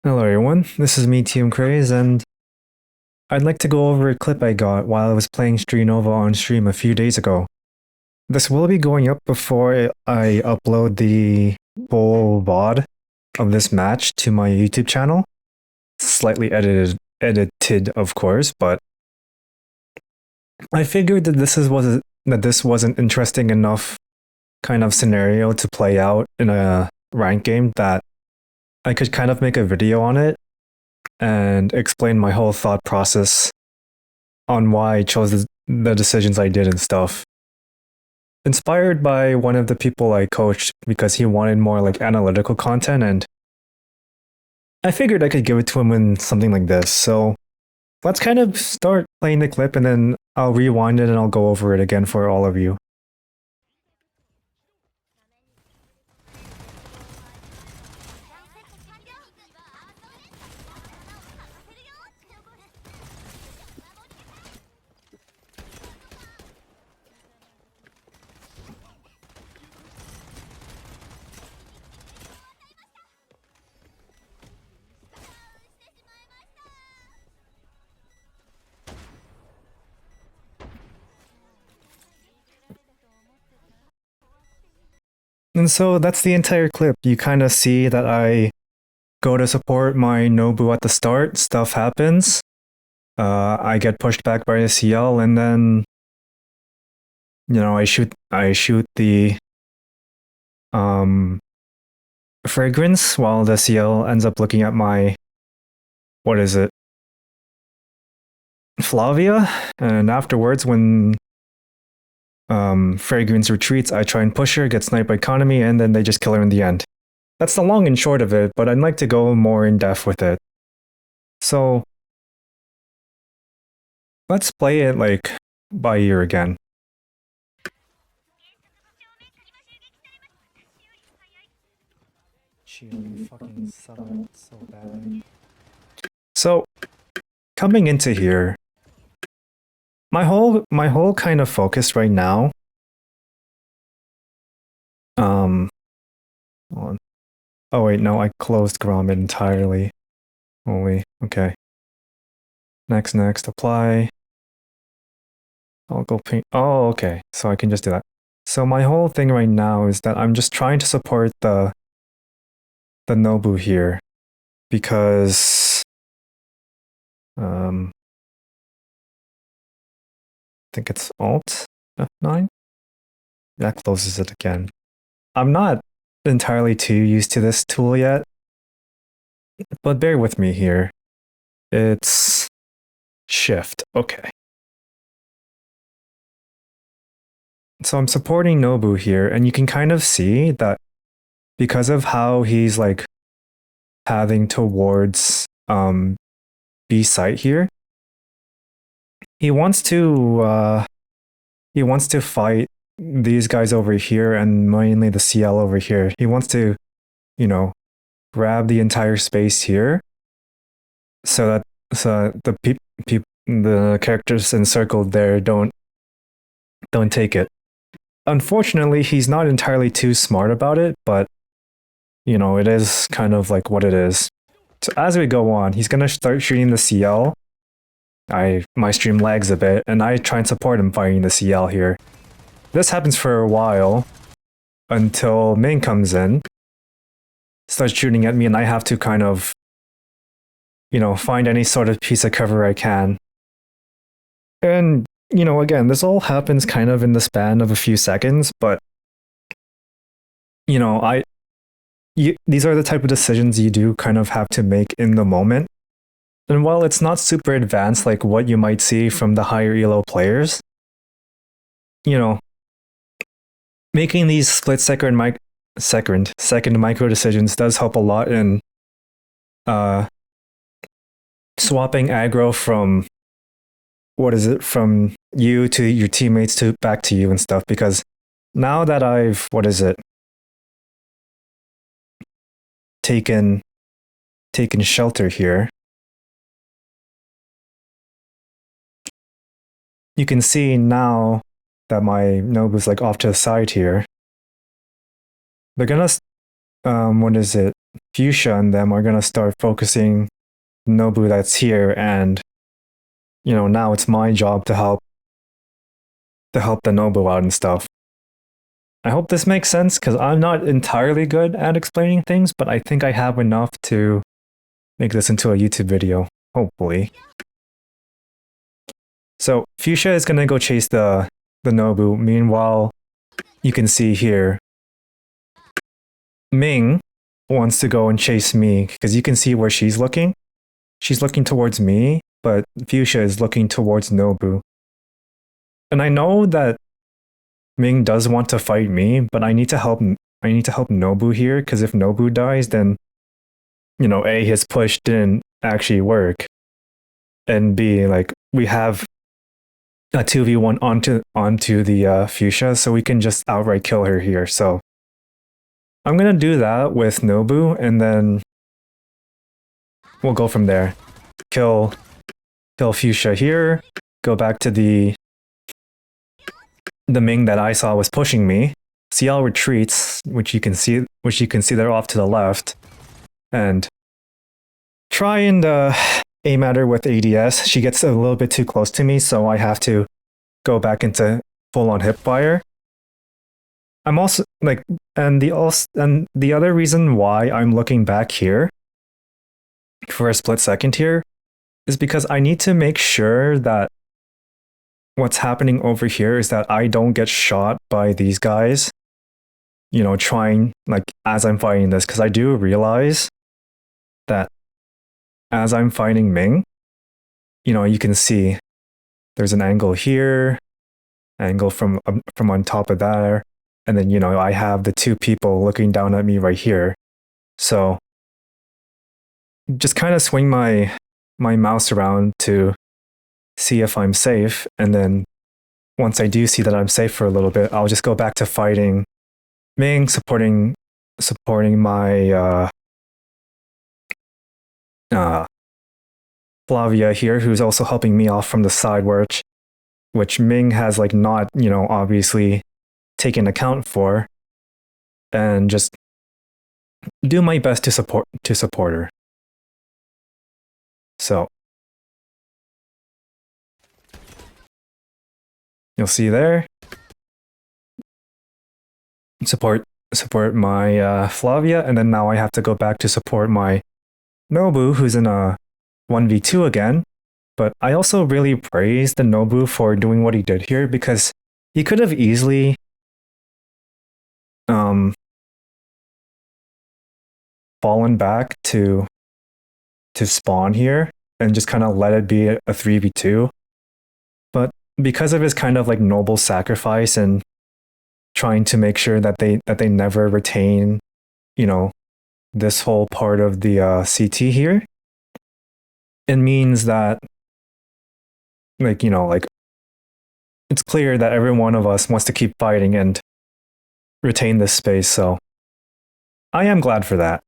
Hello everyone, this is me, Team Craze, and I'd like to go over a clip I got while I was playing Street Nova on stream a few days ago. This will be going up before I upload the full VOD of this match to my YouTube channel. Slightly edited of course, but I figured that this was an interesting enough kind of scenario to play out in a ranked game that I could kind of make a video on it and explain my whole thought process on why I chose the decisions I did and stuff. Inspired by one of the people I coached because he wanted more like analytical content, and I figured I could give it to him in something like this. So let's kind of start playing the clip and then I'll rewind it and I'll go over it again for all of you. And so that's the entire clip. You kind of see that I go to support my Nobu at the start, stuff happens. I get pushed back by a CL, and then I shoot the fragrance while the CL ends up looking at my what is it? Flavia, and afterwards when Fragrance retreats, I try and push her, get sniped by Economy, and then they just kill her in the end. That's the long and short of it, but I'd like to go more in depth with it. So let's play it like by ear again. You fucking suck so badly. So coming into here, my whole kind of focus right now. Hold on. Oh wait, no, I closed Gromit entirely. Only okay. Next, apply. I'll go paint. Oh, okay. So I can just do that. So my whole thing right now is that I'm just trying to support the Nobu here because I think it's Alt F9. That closes it again. I'm not entirely too used to this tool yet, but bear with me here. It's Shift. Okay. So I'm supporting Nobu here, and you can kind of see that because of how he's like pathing towards B site here, he wants to fight these guys over here and mainly the CL over here. He wants to, grab the entire space here so that the characters encircled there don't take it. Unfortunately, he's not entirely too smart about it, but it is kind of like what it is. So as we go on, he's gonna start shooting the CL. My stream lags a bit, and I try and support him fighting the CL here. This happens for a while until Ming comes in, starts shooting at me, and I have to kind of, find any sort of piece of cover I can. And, again, this all happens kind of in the span of a few seconds, but, these are the type of decisions you do kind of have to make in the moment. And while it's not super advanced like what you might see from the higher elo players, making these split-second micro decisions does help a lot in swapping aggro from from you to your teammates to back to you and stuff, because now that I've taken shelter here, you can see now that my Nobu's like off to the side here. They're gonna Fuchsia and them are gonna start focusing Nobu that's here, and now it's my job to help the Nobu out and stuff. I hope this makes sense because I'm not entirely good at explaining things, but I think I have enough to make this into a YouTube video, hopefully. So Fuchsia is gonna go chase the Nobu. Meanwhile, you can see here, Ming wants to go and chase me because you can see where she's looking. She's looking towards me, but Fuchsia is looking towards Nobu. And I know that Ming does want to fight me, but I need to help Nobu here, because if Nobu dies, then A, his push didn't actually work, and B, like, we have a 2v1 onto the Fuchsia, so we can just outright kill her here. So I'm gonna do that with Nobu, and then we'll go from there. Kill Fuchsia here, go back to the Ming that I saw was pushing me. CL retreats, which you can see there off to the left, and try and aim at her with ADS. She gets a little bit too close to me, so I have to go back into full-on hip fire. I'm also like, and the other reason why I'm looking back here for a split second here is because I need to make sure that what's happening over here is that I don't get shot by these guys, trying, like, as I'm fighting this, because I do realize that as I'm fighting Ming, you can see there's an angle here, angle from on top of there, and then, I have the two people looking down at me right here. So just kind of swing my mouse around to see if I'm safe, and then once I do see that I'm safe for a little bit, I'll just go back to fighting Ming, supporting my Flavia here, who's also helping me off from the side, which Ming has, like, not obviously taken account for, and just do my best to support her. So you'll see there, support my Flavia, and then now I have to go back to support my Nobu, who's in a 1v2 again. But I also really praise the Nobu for doing what he did here, because he could have easily fallen back to spawn here and just kind of let it be a 3v2. But because of his kind of like noble sacrifice and trying to make sure that they never retain, this whole part of the CT here, it means that, like, it's clear that every one of us wants to keep fighting and retain this space. So I am glad for that.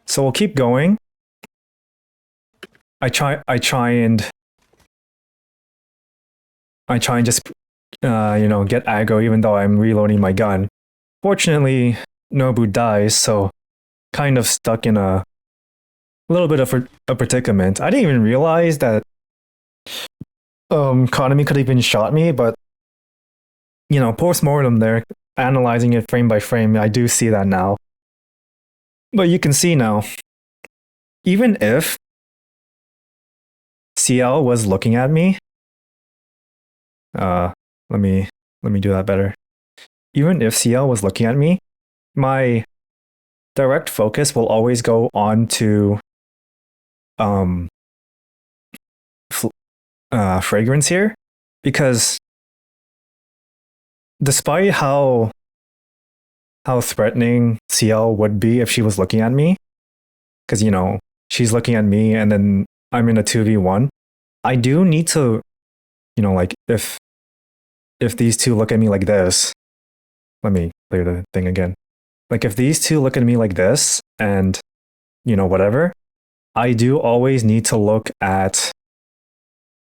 So we'll keep going. I try and just get aggro even though I'm reloading my gun. Fortunately, Nobu dies, so kind of stuck in a little bit of a predicament. I didn't even realize that Konami could have even shot me, but post-mortem there, analyzing it frame by frame, I do see that now. But you can see now, even if CL was looking at me, let me do that better. Even if CL was looking at me, my direct focus will always go on to fragrance here, because despite how threatening CL would be if she was looking at me, because she's looking at me and then I'm in a 2v1, I do need to, like, if these two look at me like this, let me clear the thing again. Like, if these two look at me like this and whatever, I do always need to look at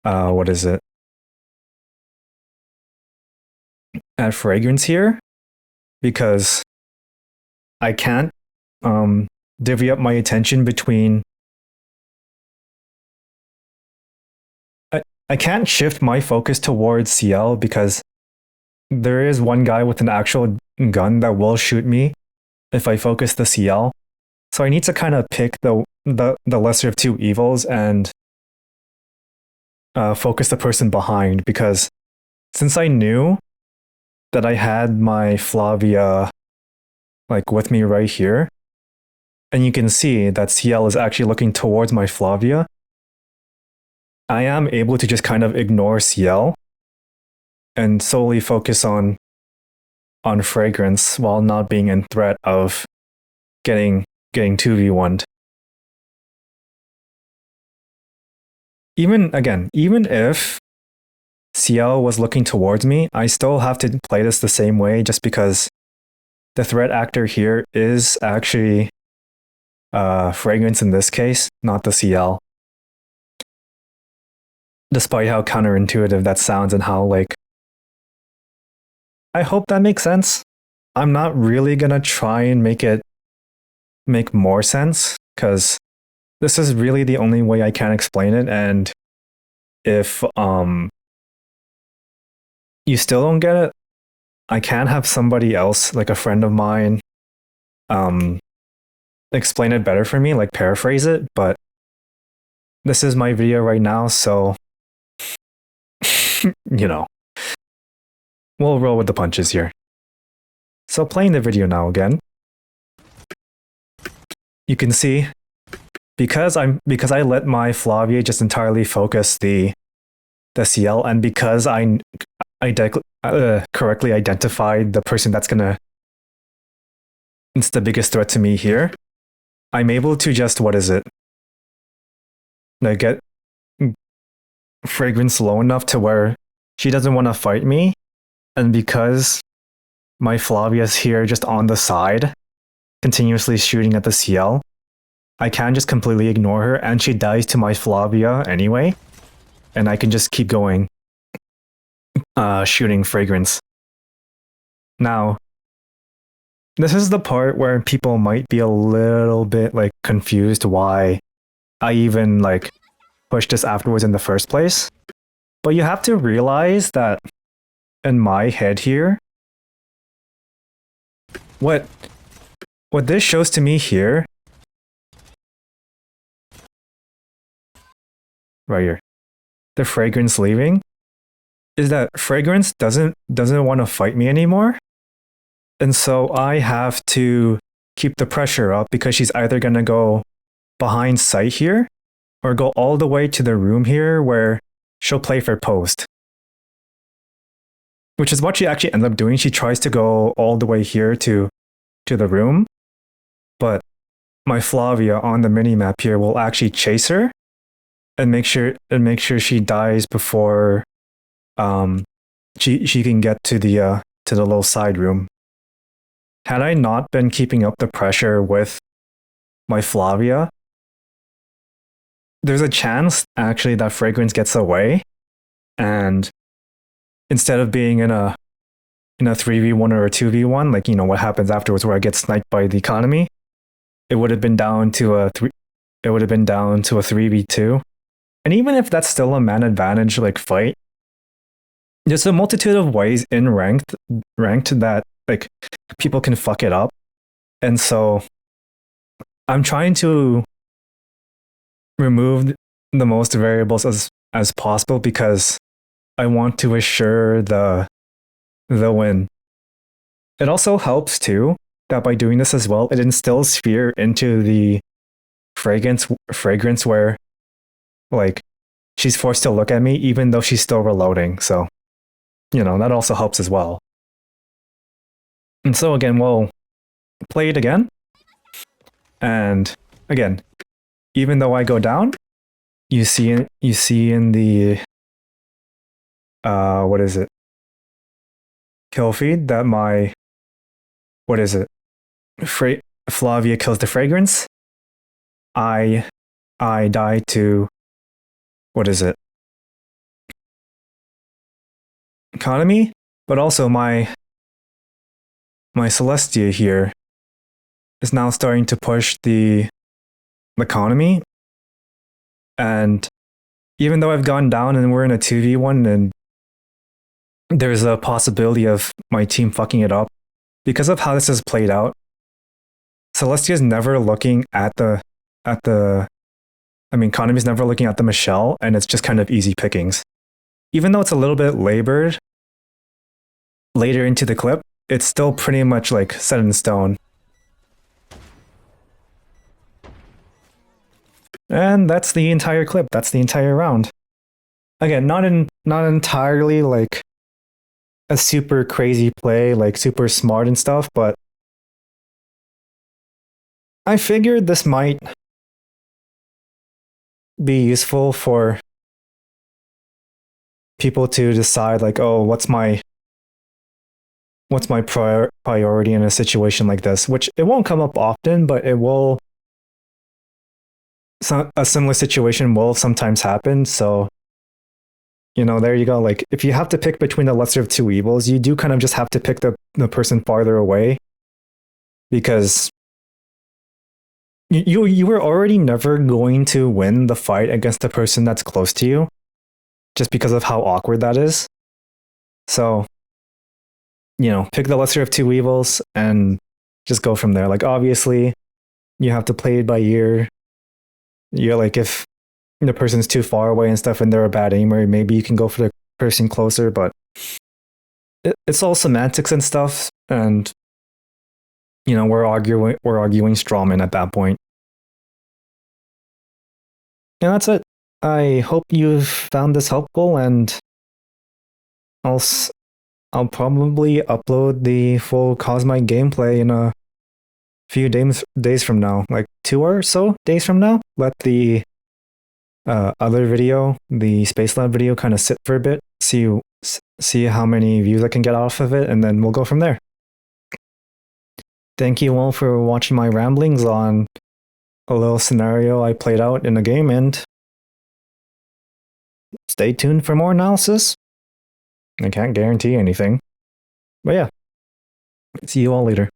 what is it? At fragrance here, because I can't divvy up my attention between. I can't shift my focus towards CL because there is one guy with an actual gun that will shoot me if I focus the CL. So I need to kind of pick the lesser of two evils and focus the person behind, because since I knew that I had my Flavia like with me right here, and you can see that CL is actually looking towards my Flavia, I am able to just kind of ignore CL and solely focus on Fragrance while not being in threat of getting 2v1'd. Even if CL was looking towards me, I still have to play this the same way, just because the threat actor here is actually Fragrance in this case, not the CL. Despite how counterintuitive that sounds and how, like, I hope that makes sense. I'm not really gonna try and make more sense, because this is really the only way I can explain it. And if you still don't get it, I can have somebody else, like a friend of mine, explain it better for me, like paraphrase it. But this is my video right now, so you know, we'll roll with the punches here. So playing the video now again, you can see because I let my Flavia just entirely focus the CL, and because I correctly identified the person it's the biggest threat to me here, I'm able to just, like, get Fragrance low enough to where she doesn't want to fight me. And because my Flavia's here just on the side, continuously shooting at the CL, I can just completely ignore her, and she dies to my Flavia anyway. And I can just keep going, shooting Fragrance. Now, this is the part where people might be a little bit, like, confused why I even, like, pushed this afterwards in the first place. But you have to realize that in my head here, what this shows to me here, right here, the Fragrance leaving, is that Fragrance doesn't want to fight me anymore. And so I have to keep the pressure up, because she's either going to go behind sight here or go all the way to the room here where she'll play for post. Which is what she actually ends up doing. She tries to go all the way here to the room, but my Flavia on the minimap here will actually chase her and make sure she dies before she can get to the little side room. Had I not been keeping up the pressure with my Flavia, there's a chance actually that Fragrance gets away, and instead of being in a 3v1 or a 2v1, like, you know, what happens afterwards where I get sniped by the economy, it would have been down to a 3v2. And even if that's still a man advantage, like, fight, there's a multitude of ways in ranked that, like, people can fuck it up. And so I'm trying to remove the most variables as possible, because I want to assure the win. It also helps too that by doing this as well, it instills fear into the Fragrance where, like, she's forced to look at me even though she's still reloading. So, you know, that also helps as well. And so again, we'll play it again. And again, even though I go down, you see in the kill feed that my Flavia kills the Fragrance. I die to economy, but also my Celestia here is now starting to push the economy. And even though I've gone down and we're in a 2v1 and there's a possibility of my team fucking it up, because of how this has played out, Celestia's never looking at the Konami's never looking at the Michelle, and it's just kind of easy pickings. Even though it's a little bit labored later into the clip, it's still pretty much like set in stone. And that's the entire clip. That's the entire round. Again, not entirely like a super crazy play, like super smart and stuff, but I figured this might be useful for people to decide, like, oh, what's my priority in a situation like this, which it won't come up often, but it will. A similar situation will sometimes happen. So, there you go. Like, if you have to pick between the lesser of two evils, you do kind of just have to pick the person farther away, because you were already never going to win the fight against the person that's close to you, just because of how awkward that is. So, pick the lesser of two evils and just go from there. Like, obviously, you have to play it by ear. You're like, if the person's too far away and stuff and they're a bad aimer, maybe you can go for the person closer, but it's all semantics and stuff, and we're arguing strawman at that point. And that's it. I hope you've found this helpful, and I'll probably upload the full Cosmite gameplay in a few days from now, like 2 or so days from now. Let the other video, the Space Lab video, kind of sit for a bit, see how many views I can get off of it, and then we'll go from there. Thank you all for watching my ramblings on a little scenario I played out in a game, and stay tuned for more analysis. I can't guarantee anything, but yeah, see you all later.